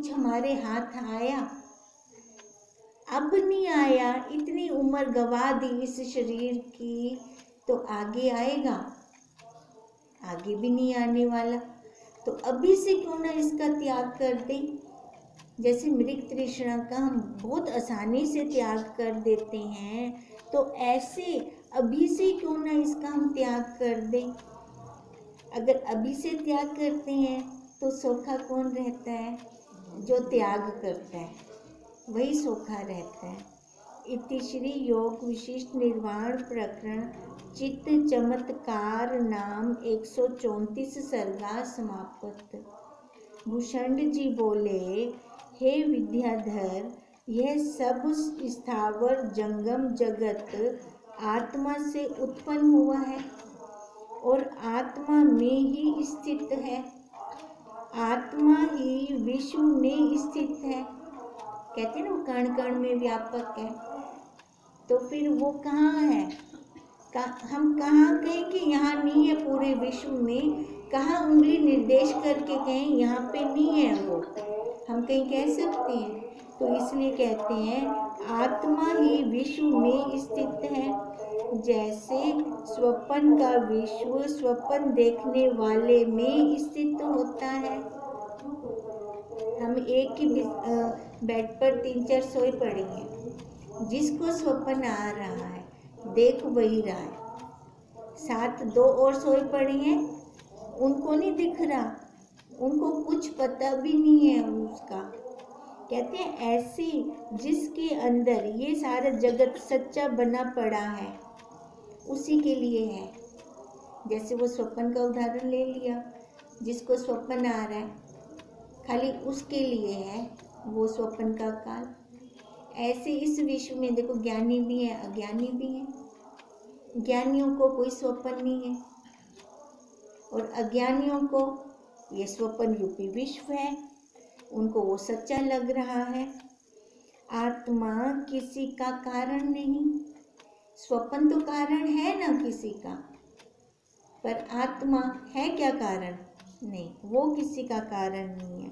कुछ हमारे हाथ आया? अब नहीं आया, इतनी उम्र गवा दी इस शरीर की, तो आगे आएगा? आगे भी नहीं आने वाला। तो अभी से क्यों ना इसका त्याग कर दें। जैसे मृग तृष्णा का हम बहुत आसानी से त्याग कर देते हैं, तो ऐसे अभी से क्यों ना इसका हम त्याग कर दें। अगर अभी से त्याग करते हैं तो सौखा कौन रहता है? जो त्याग करता है वही सौखा रहता है। इति श्री योग विशिष्ट निर्वाण प्रकरण चित्त चमत्कार नाम 134 सर्गा समाप्त। भूषण जी बोले, हे विद्याधर, यह सब स्थावर जंगम जगत आत्मा से उत्पन्न हुआ है और आत्मा में ही स्थित है। आत्मा ही विश्व में स्थित है। कहते हैं ना, वो कण कण में व्यापक है। तो फिर वो कहाँ है? हम कहाँ कहें कि यहाँ नहीं है पूरे विश्व में? कहाँ उंगली निर्देश करके कहें यहाँ पे नहीं है वो? हम कहीं कह सकते हैं? तो इसलिए कहते हैं आत्मा ही विश्व में स्थित है। जैसे स्वप्न का विश्व स्वप्न देखने वाले में स्थित होता है। हम एक ही बेड पर 3-4 सोए पड़े हैं, जिसको स्वप्न आ रहा है देख वही रहा है। साथ 2 और सोए पड़े हैं, उनको नहीं दिख रहा, उनको कुछ पता भी नहीं है उसका। कहते हैं ऐसे जिसके अंदर ये सारा जगत सच्चा बना पड़ा है उसी के लिए है। जैसे वो स्वप्न का उदाहरण ले लिया, जिसको स्वप्न आ रहा है खाली उसके लिए है वो स्वप्न का काल। ऐसे इस विश्व में देखो, ज्ञानी भी है अज्ञानी भी है। ज्ञानियों को कोई स्वप्न नहीं है और अज्ञानियों को ये स्वप्न रूपी विश्व है, उनको वो सच्चा लग रहा है। आत्मा किसी का कारण नहीं। स्वप्न तो कारण है ना किसी का, पर आत्मा है क्या कारण? नहीं, वो किसी का कारण नहीं है,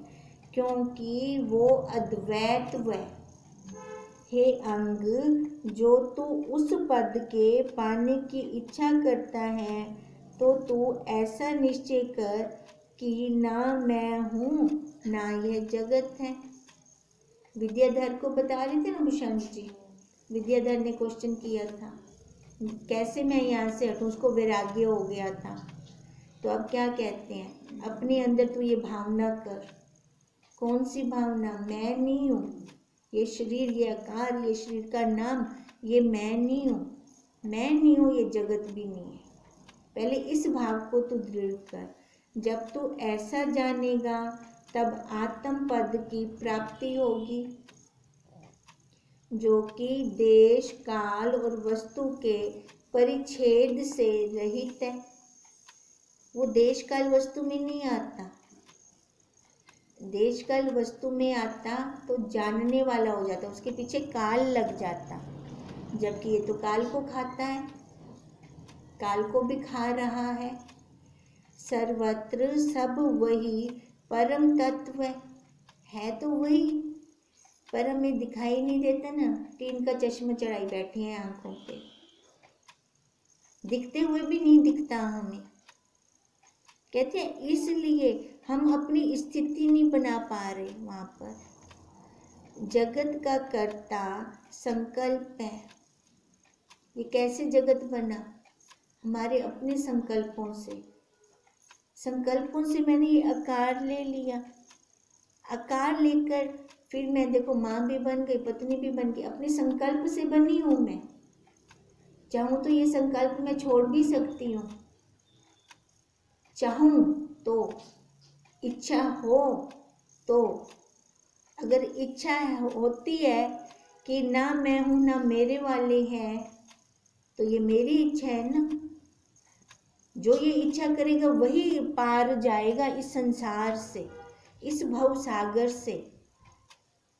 क्योंकि वो अद्वैत है। हे अंग, जो तू उस पद के पाने की इच्छा करता है, तो तू ऐसा निश्चय कर कि ना मैं हूँ ना यह जगत है। विद्याधर को बता रहे थे ना भूषण जी, विद्याधर ने क्वेश्चन किया था कैसे मैं यहाँ से हटूँ, उसको वैराग्य हो गया था। तो अब क्या कहते हैं, अपने अंदर तू ये भावना कर। कौन सी भावना? मैं नहीं हूँ, ये शरीर, ये आकार, ये शरीर का नाम, ये मैं नहीं हूँ। मैं नहीं हूँ, ये जगत भी नहीं है। पहले इस भाव को तू दृढ़ कर। जब तू ऐसा जानेगा तब आत्म पद की प्राप्ति होगी, जो कि देश काल और वस्तु के परिच्छेद से रहित है। वो देश काल वस्तु में नहीं आता। देश काल वस्तु में आता तो जानने वाला हो जाता, उसके पीछे काल लग जाता। जबकि ये तो काल को खाता है, काल को भी खा रहा है। सर्वत्र सब वही परम तत्व है, तो वही पर हमें दिखाई नहीं देता ना। टीन का चश्मा चढ़ाई बैठे हैं आंखों पे, दिखते हुए भी नहीं दिखता हमें। कहते हैं इसलिए हम अपनी स्थिति नहीं बना पा रहे वहां पर। जगत का कर्ता संकल्प है। ये कैसे जगत बना? हमारे अपने संकल्पों से। संकल्पों से मैंने ये आकार ले लिया, आकार लेकर फिर मैं देखो माँ भी बन गई, पत्नी भी बन गई, अपने संकल्प से बनी हूँ मैं। चाहूँ तो ये संकल्प मैं छोड़ भी सकती हूँ, चाहूँ तो, इच्छा हो तो। अगर इच्छा होती है कि ना मैं हूँ ना मेरे वाले हैं, तो ये मेरी इच्छा है ना। जो ये इच्छा करेगा वही पार जाएगा इस संसार से, इस भव सागर से।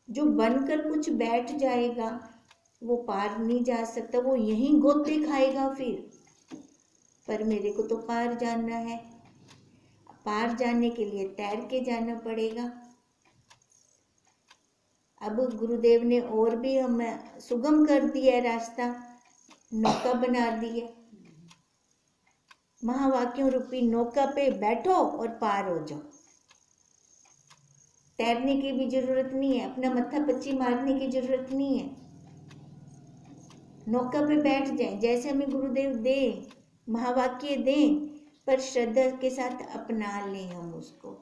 जो बनकर कुछ बैठ जाएगा वो पार नहीं जा सकता, वो यहीं गोते खाएगा फिर। पर मेरे को तो पार जाना है। पार जाने के लिए तैर के जाना पड़ेगा। अब गुरुदेव ने और भी हमें सुगम कर दिया है रास्ता, नौका बना दी है। महावाक्यों रूपी नौका पे बैठो और पार हो जाओ। तैरने की भी जरूरत नहीं है, अपना मत्था पच्ची मारने की जरूरत नहीं है। नौका पे बैठ जाए, जैसे हमें गुरुदेव दें, महावाक्य दें, पर श्रद्धा के साथ अपना लें हम उसको।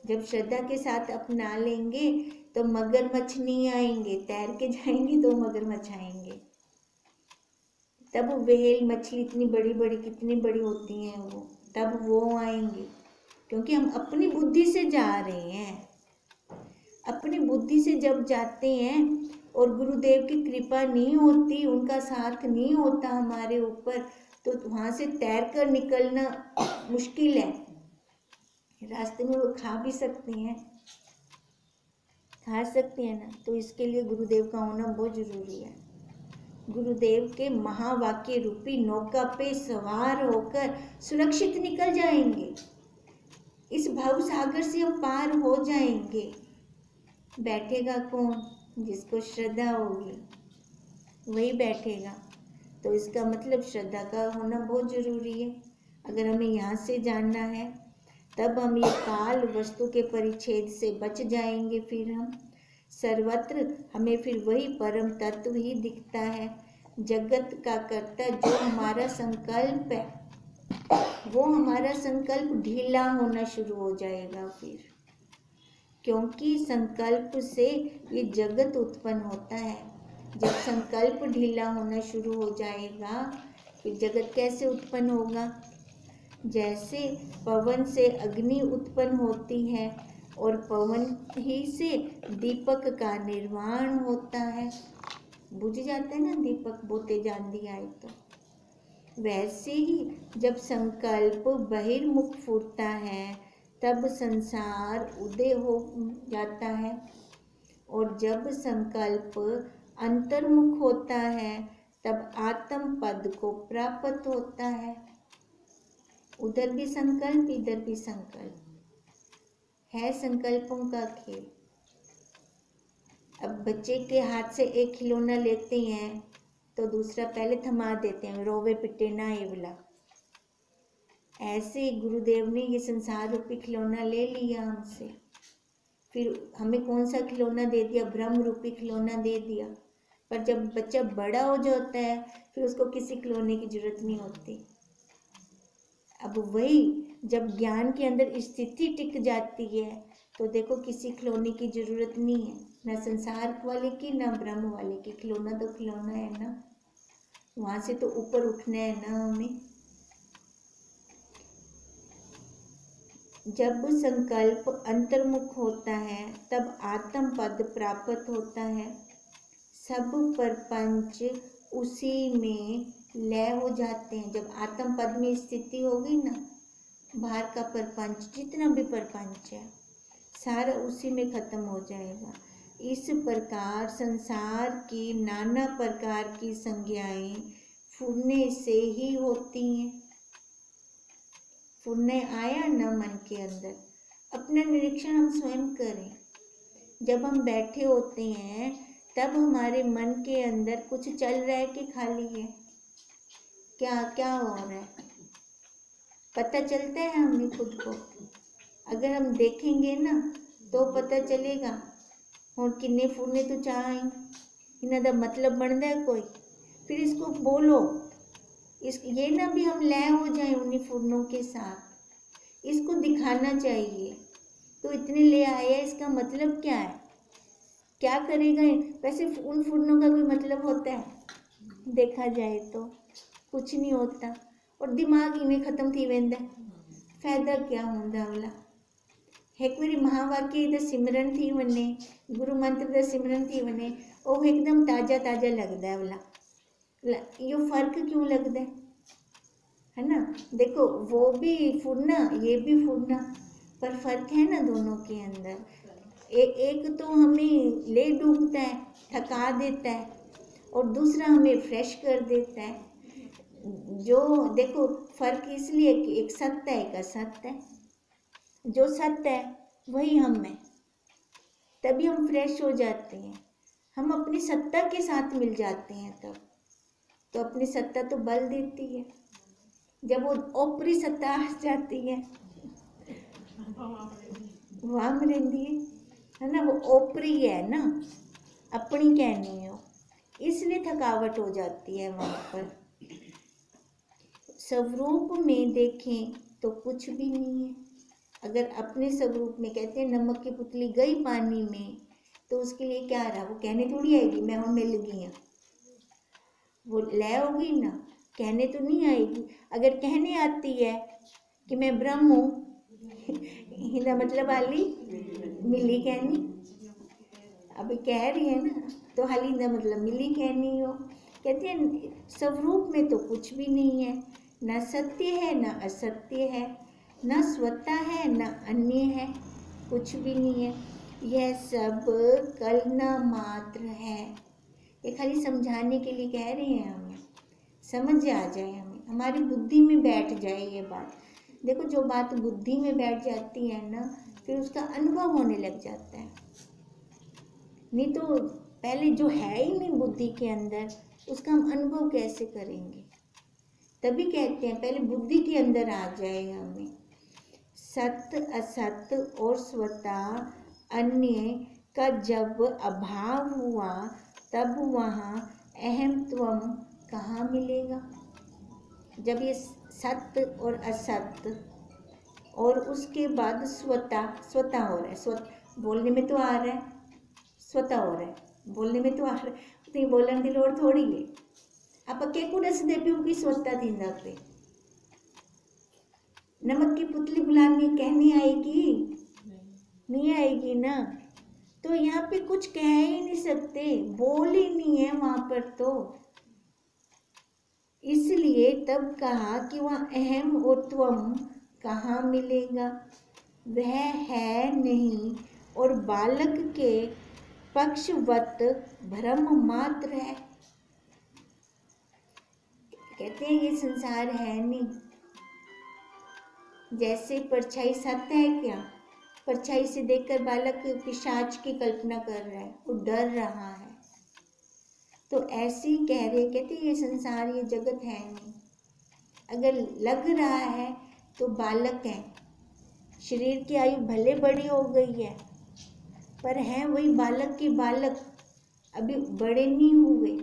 जब श्रद्धा के साथ अपना लेंगे तो मगरमच्छ नहीं आएंगे, तैर के जाएंगे तो मगरमच्छ आएंगे। तब व्हेल मछली इतनी बड़ी बड़ी, कितनी बड़ी होती हैं वो, तब वो आएंगे, क्योंकि हम अपनी बुद्धि से जा रहे हैं। अपनी बुद्धि से जब जाते हैं और गुरुदेव की कृपा नहीं होती, उनका साथ नहीं होता हमारे ऊपर, तो वहाँ से तैर कर निकलना मुश्किल है। रास्ते में वो खा भी सकते हैं, खा सकते हैं ना, तो इसके लिए गुरुदेव का होना बहुत जरूरी है। गुरुदेव के महावाक्य रूपी नौका पे सवार होकर सुरक्षित निकल जाएंगे। इस भव सागर से हम पार हो जाएंगे। बैठेगा कौन? जिसको श्रद्धा होगी वही बैठेगा। तो इसका मतलब श्रद्धा का होना बहुत जरूरी है। अगर हमें यहाँ से जानना है तब हम ये काल वस्तु के परिच्छेद से बच जाएंगे। फिर हम सर्वत्र हमें फिर वही परम तत्व ही दिखता है। जगत का कर्ता जो हमारा संकल्प है, वो हमारा संकल्प ढीला होना शुरू हो जाएगा फिर, क्योंकि संकल्प से ये जगत उत्पन्न होता है। जब संकल्प ढीला होना शुरू हो जाएगा फिर जगत कैसे उत्पन्न होगा? जैसे पवन से अग्नि उत्पन्न होती है और पवन ही से दीपक का निर्माण होता है। बुझ जाता है ना दीपक, बहुत तेज आंधी आए तो। वैसे ही जब संकल्प बहिर्मुख फूटता है तब संसार उदय हो जाता है, और जब संकल्प अंतर्मुख होता है तब आत्म पद को प्राप्त होता है। उधर भी संकल्प, इधर भी संकल्प है, संकल्पों का खेल। अब बच्चे के हाथ से एक खिलौना लेते हैं तो दूसरा पहले थमा देते हैं, रोवे पिटे ना ये वाला। ऐसे गुरुदेव ने ये संसार रूपी खिलौना ले लिया हमसे, फिर हमें कौन सा खिलौना दे दिया? ब्रह्म रूपी खिलौना दे दिया। पर जब बच्चा बड़ा हो जाता है फिर उसको किसी खिलौने की जरूरत नहीं होती। अब वही जब ज्ञान के अंदर स्थिति टिक जाती है तो देखो किसी खिलौने की जरूरत नहीं है, ना संसार वाले की ना ब्रह्म वाले की। खिलौना तो खिलौना है ना, वहां से तो ऊपर उठना है ना हमें। जब संकल्प अंतर्मुख होता है तब आत्म पद प्राप्त होता है। सब प्रपंच उसी में लय हो जाते हैं। जब आत्म पद में स्थिति होगी ना, बाहर का प्रपंच जितना भी प्रपंच है सारा उसी में खत्म हो जाएगा। इस प्रकार संसार की नाना प्रकार की संज्ञाएं फुरने से ही होती हैं। फुरने आया ना मन के अंदर, अपना निरीक्षण हम स्वयं करें। जब हम बैठे होते हैं तब हमारे मन के अंदर कुछ चल रहा है कि खाली है? क्या क्या हो रहा है पता चलता है हमें खुद को? अगर हम देखेंगे ना तो पता चलेगा। और किन्ने फुरने तो चाह इन्हों का मतलब बनता है कोई? फिर इसको बोलो, इस ये ना भी हम लय हो जाए उन्हीं फुरनों के साथ, इसको दिखाना चाहिए। तो इतने ले आया, इसका मतलब क्या है? क्या करेगा? वैसे उन फुरनों का कोई मतलब होता है? देखा जाए तो कुछ नहीं होता, और दिमाग इवें खत्म थी वेंदा, फायदा क्या होंदा वाला। एक मेरी महावाक्य दा सिमरन थी वने, गुरु मंत्र दा सिमरन थी वने, वो एकदम ताज़ा ताज़ा लगता है वाला। यो फर्क क्यों लगता है ना? देखो वो भी फुरना, ये भी फुरना, पर फर्क है ना दोनों के अंदर। एक तो हमें ले डूबता है, थका देता है, और दूसरा हमें फ्रेश कर देता है। जो देखो फर्क इसलिए कि एक सत्य है, एक असत्य है। जो सत्य है वही हम है, तभी हम फ्रेश हो जाते हैं, हम अपनी सत्ता के साथ मिल जाते हैं तब। तो अपनी सत्ता तो बल देती है, जब वो ओपरी सत्ता आ जाती है वाम रहती है ना, वो ओपरी है ना, अपनी कहनी हो, इसलिए थकावट हो जाती है वहाँ पर। स्वरूप में देखें तो कुछ भी नहीं है। अगर अपने स्वरूप में कहते हैं नमक की पुतली गई पानी में, तो उसके लिए क्या रहा, वो कहने थोड़ी आएगी मैं हूँ मिल गई हूँ, वो लय होगी ना, कहने तो नहीं आएगी। अगर कहने आती है कि मैं ब्रह्म हूँ हिंदा मतलब हाली मिली कहनी, अभी कह रही है ना, तो हाली हिंदा मतलब मिली कहनी हो। कहते हैं स्वरूप में तो कुछ भी नहीं है, न सत्य है न असत्य है, न स्वतः है न अन्य है, कुछ भी नहीं है। यह सब कल्पना मात्र है। ये खाली समझाने के लिए कह रहे हैं, हमें समझ आ जाए, हमें हमारी बुद्धि में बैठ जाए ये बात। देखो जो बात बुद्धि में बैठ जाती है ना, फिर उसका अनुभव होने लग जाता है। नहीं तो पहले जो है ही नहीं बुद्धि के अंदर, उसका हम अनुभव कैसे करेंगे। तभी कहते हैं पहले बुद्धि के अंदर आ जाए हमें। सत्य असत्य और स्वतः अन्य का जब अभाव हुआ, तब वहाँ अहमत्वम कहाँ मिलेगा। जब ये सत्य और असत्य और उसके बाद स्वतः स्वतः हो रहा है, स्वतः बोलने में तो आ रहा है, स्वतः हो रहा है बोलने में तो आ रहा है, तो बोलने की लोड़ थोड़ी है। आप के को दस दे पियो की स्वतः थी ना पे नमक की पुतली बुलानी कहनी आएगी, नहीं आएगी ना। तो यहाँ पे कुछ कह ही नहीं सकते, बोल ही नहीं है वहाँ पर। तो इसलिए तब कहा कि वहाँ अहम और त्वम कहाँ मिलेगा, वह है नहीं और बालक के पक्षवत भ्रम मात्र है। कहते हैं ये संसार है नहीं, जैसे परछाई सत्य है क्या, परछाई से देखकर बालक पिशाच की कल्पना कर रहा है, वो डर रहा है। तो ऐसे ही कह रहे, कहते ये संसार ये जगत है नहीं। अगर लग रहा है तो बालक है, शरीर की आयु भले बड़ी हो गई है, पर हैं वही बालक के बालक, अभी बड़े नहीं हुए।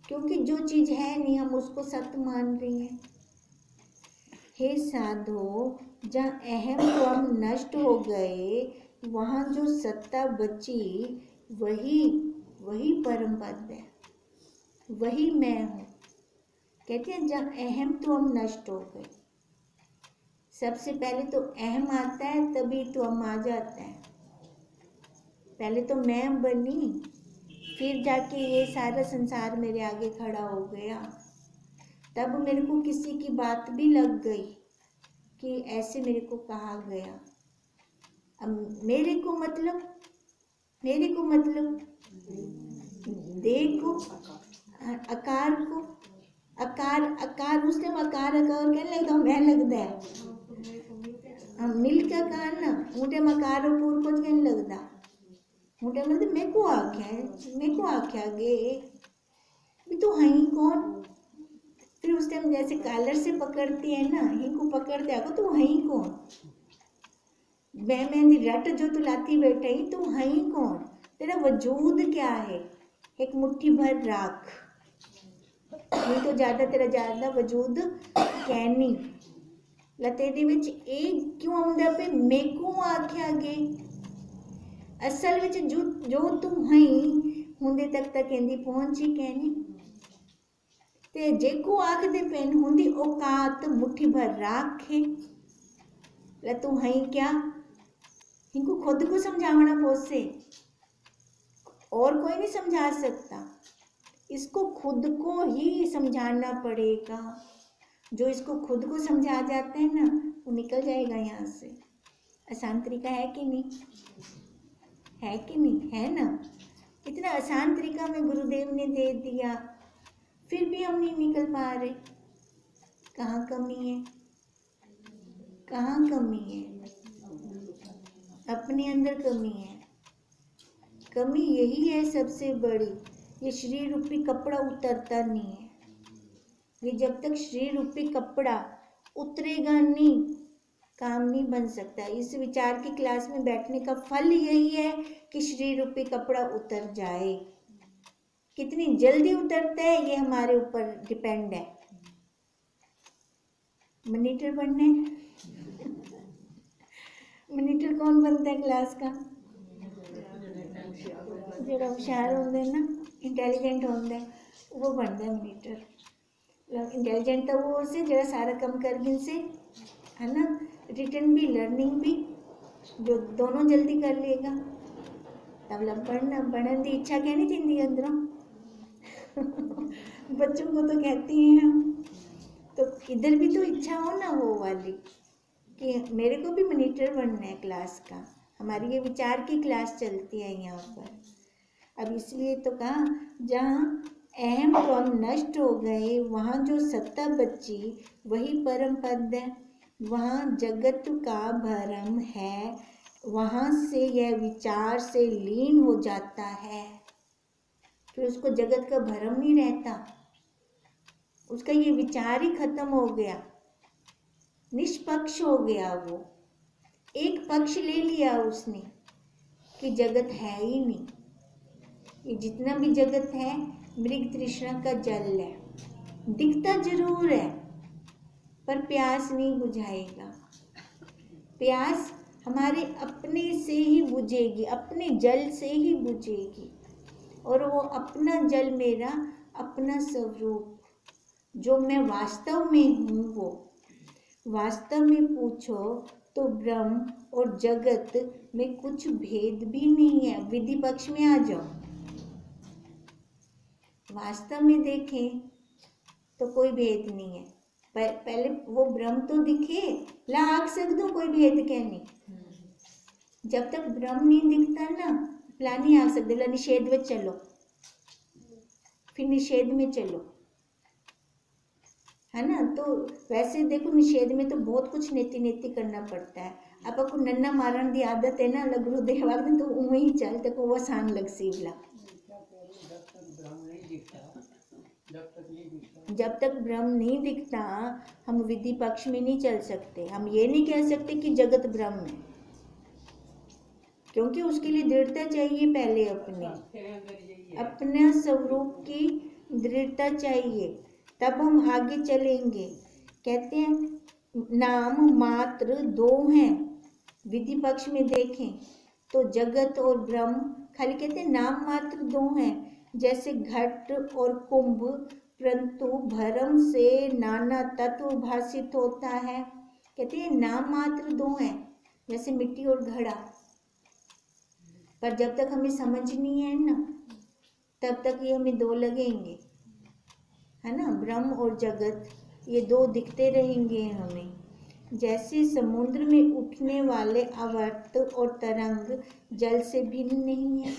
क्योंकि जो चीज़ है नहीं हम उसको सत्य मान रही हैं। हे साधो, जहाँ अहम त्वम नष्ट हो गए, वहाँ जो सत्ता बची वही परम पद है, वही मैं हूँ। कहते हैं जहाँ अहम त्वम नष्ट हो गए, सबसे पहले तो अहम आता है तभी त्वम आ जाता है। पहले तो मैं बनी, फिर जाके ये सारा संसार मेरे आगे खड़ा हो गया। तब मेरे को किसी की बात भी लग गई कि ऐसे मेरे को कहा गया। अब मेरे को मतलब देह को, आकार को, आकार उसने आकार क्या लगता मैं लगता है मिल का कार ना ऊँटे मकार और पूर को क्या लगता ऊँटे मतलब मेरे को आख्या गे भी तो हई कौन। फिर उस टाइम जैसे कॉलर से पकड़ती है ना, हिंको पकड़ते आको तो हई कौन, मैं रट जो तू लाती बैठे ही तो हई कौन, तेरा वजूद क्या है, एक मुट्ठी भर राख, नहीं तो ज़्यादा वजूद कहनी लते दे विच एक क्यों आउंदा पे मेकू आख्या गे। असल विच जो तू हई हुंदे तक कहंदी पहुंची कहनी, ते जेको आखदे पेन हुंदी औकात मुट्ठी भर राखे ला तू हई क्या, इनको खुद को समझावना पोसे, और कोई नहीं समझा सकता, इसको खुद को ही समझाना पड़ेगा। जो इसको खुद को समझा जाते हैं ना वो निकल जाएगा यहाँ से। आसान तरीका है कि नहीं, है कि नहीं, है ना। इतना आसान तरीका में गुरुदेव ने दे दिया, फिर भी हम नहीं निकल पा रहे। कहाँ कमी है, कहाँ कमी है, अपने अंदर कमी है। कमी यही है सबसे बड़ी, ये शरीर रूपी कपड़ा उतरता नहीं है। ये जब तक शरीर रूपी कपड़ा उतरेगा नहीं, काम नहीं बन सकता। इस विचार की क्लास में बैठने का फल यही है कि शरीर रूपी कपड़ा उतर जाए। कितनी जल्दी उतरता है ये हमारे ऊपर डिपेंड है। मॉनिटर बनना है मॉनिटर कौन बनता है क्लास का? जो होशियार होंगे ना, इंटेलिजेंट होंगे, वो बनता है मॉनिटर। इंटेलिजेंट तो वो से जरा सारा कम कर गिन से, है ना, रिटर्न भी लर्निंग भी, जो दोनों जल्दी कर लेगा तब पढ़ने की इच्छा कहनी थी अंदरों बच्चों को तो कहती हैं हम, तो इधर भी तो इच्छा हो ना वो वाली कि मेरे को भी मॉनिटर बनना है क्लास का। हमारी ये विचार की क्लास चलती है यहाँ पर। अब इसलिए तो कहा, जहाँ अहम क्रम नष्ट हो गए वहाँ जो सत्ता बची वही परम पद है। वहाँ जगत का भरम है, वहाँ से यह विचार से लीन हो जाता है। फिर उसको जगत का भरम नहीं रहता, उसका ये विचार ही खत्म हो गया, निष्पक्ष हो गया। वो एक पक्ष ले लिया उसने कि जगत है ही नहीं, ये जितना भी जगत है मृग तृष्णा का जल है, दिखता जरूर है पर प्यास नहीं बुझाएगा। प्यास हमारे अपने से ही बुझेगी, अपने जल से ही बुझेगी। और वो अपना जल मेरा अपना स्वरूप, जो मैं वास्तव में हूँ, वो वास्तव में पूछो तो ब्रह्म और जगत में कुछ भेद भी नहीं है। विधि पक्ष में आ जाओ, वास्तव में देखें तो कोई भेद नहीं है। पहले वो ब्रह्म तो दिखे, ला आग सकदो कोई भेद क्या नहीं। जब तक ब्रह्म नहीं दिखता ना, ला नहीं आ सकते। ला निषेध में चलो, फिर निषेध में चलो, है ना। तो वैसे देखो निषेध में तो बहुत कुछ नेति नेति करना पड़ता है। आपको नन्ना मारन की आदत है ना, गुरुदेव आखते तो उमें ही चल, तक वो आसान लग सीवला। जब तक ब्रह्म नहीं दिखता हम विधि पक्ष में नहीं चल सकते। हम ये नहीं कह सकते कि जगत ब्रह्म है, क्योंकि उसके लिए दृढ़ता चाहिए। पहले अपने स्वरूप की दृढ़ता चाहिए, तब हम आगे चलेंगे। कहते हैं नाम मात्र दो हैं। विधि पक्ष में देखें तो जगत और ब्रह्म खाली कहते हैं नाम मात्र दो हैं, जैसे घट और कुंभ, परंतु भरम से नाना तत्व भाषित होता है। कहते हैं नाम मात्र दो हैं, जैसे मिट्टी और घड़ा। पर जब तक हमें समझ नहीं है ना, तब तक ये हमें दो लगेंगे, है ना। ब्रह्म और जगत ये दो दिखते रहेंगे हमें। जैसे समुद्र में उठने वाले आवर्त और तरंग जल से भिन्न नहीं है,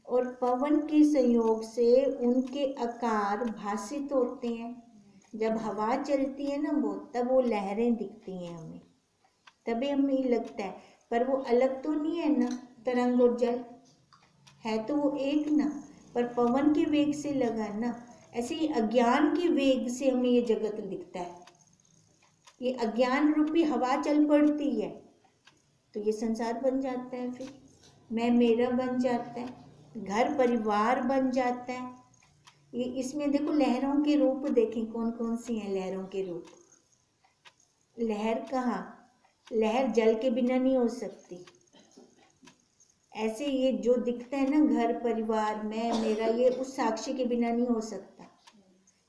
और पवन के संयोग से उनके आकार भाषित होते हैं। जब हवा चलती है ना वो, तब वो लहरें दिखती हैं हमें, तभी हमें लगता है। पर वो अलग तो नहीं है ना, तरंग और जल है तो वो एक ना, पर पवन के वेग से लगा ना। ऐसे ही अज्ञान के वेग से हमें ये जगत दिखता है। ये अज्ञान रूपी हवा चल पड़ती है तो ये संसार बन जाता है, फिर मैं मेरा बन जाता है, घर परिवार बन जाता है। ये इसमें देखो लहरों के रूप देखें कौन कौन सी हैं लहरों के रूप। लहर कहाँ, लहर जल के बिना नहीं हो सकती। ऐसे ये जो दिखता है ना घर परिवार मैं मेरा, ये उस साक्षी के बिना नहीं हो सकता।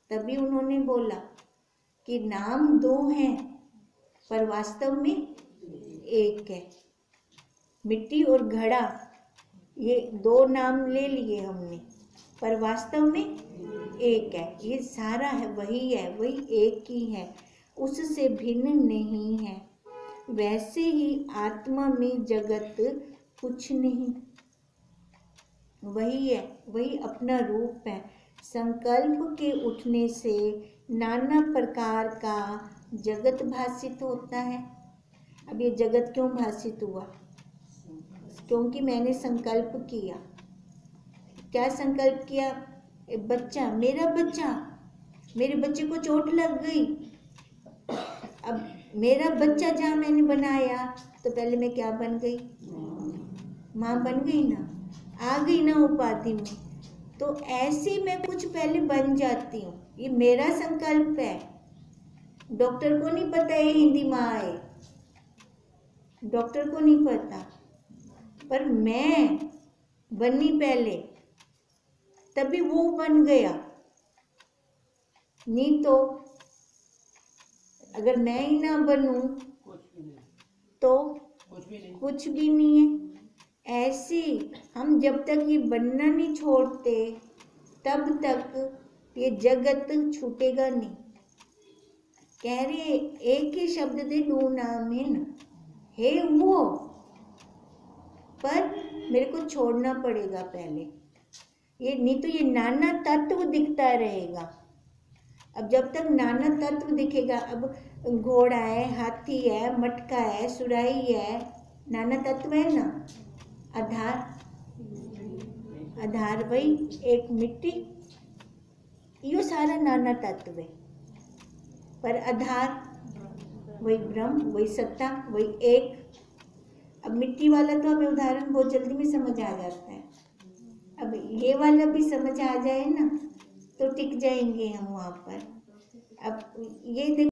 तभी उन्होंने बोला कि नाम दो हैं पर वास्तव में एक है। मिट्टी और घड़ा, ये दो नाम ले लिए हमने, पर वास्तव में एक है। ये सारा है वही है, वही एक ही है, उससे भिन्न नहीं है। वैसे ही आत्मा में जगत कुछ नहीं, वही है, वही अपना रूप है। संकल्प के उठने से नाना प्रकार का जगत भाषित होता है। अब ये जगत क्यों भाषित हुआ? क्योंकि मैंने संकल्प किया। क्या संकल्प किया, बच्चा, मेरा बच्चा, मेरे बच्चे को चोट लग गई। अब मेरा बच्चा जहाँ मैंने बनाया तो पहले मैं क्या बन गई, माँ बन गई ना, आ गई ना उपाधि में। तो ऐसे मैं कुछ पहले बन जाती हूँ, ये मेरा संकल्प है। डॉक्टर को नहीं पता ये हिंदी माँ है, डॉक्टर को नहीं पता, पर मैं बनी पहले, तभी वो बन गया। नहीं तो अगर मैं ही ना बनूं तो कुछ भी नहीं है। ऐसे हम जब तक ये बनना नहीं छोड़ते तब तक ये जगत छूटेगा नहीं। कह रहे एक ही शब्द दे डूनामिन, हे वो, पर मेरे को छोड़ना पड़ेगा पहले, ये नहीं तो ये नाना तत्व दिखता रहेगा। अब जब तक नाना तत्व दिखेगा, अब घोड़ा है, हाथी है, मटका है, सुराही है, नाना तत्व है ना। आधार वही एक मिट्टी, यो सारा नाना तत्व है, पर आधार वही ब्रह्म, वही सत्ता, वही एक। अब मिट्टी वाला तो हमें उदाहरण बहुत जल्दी में समझ आ जाता है, अब ये वाला भी समझ आ जाए ना तो टिक जाएंगे हम वहाँ पर। अब ये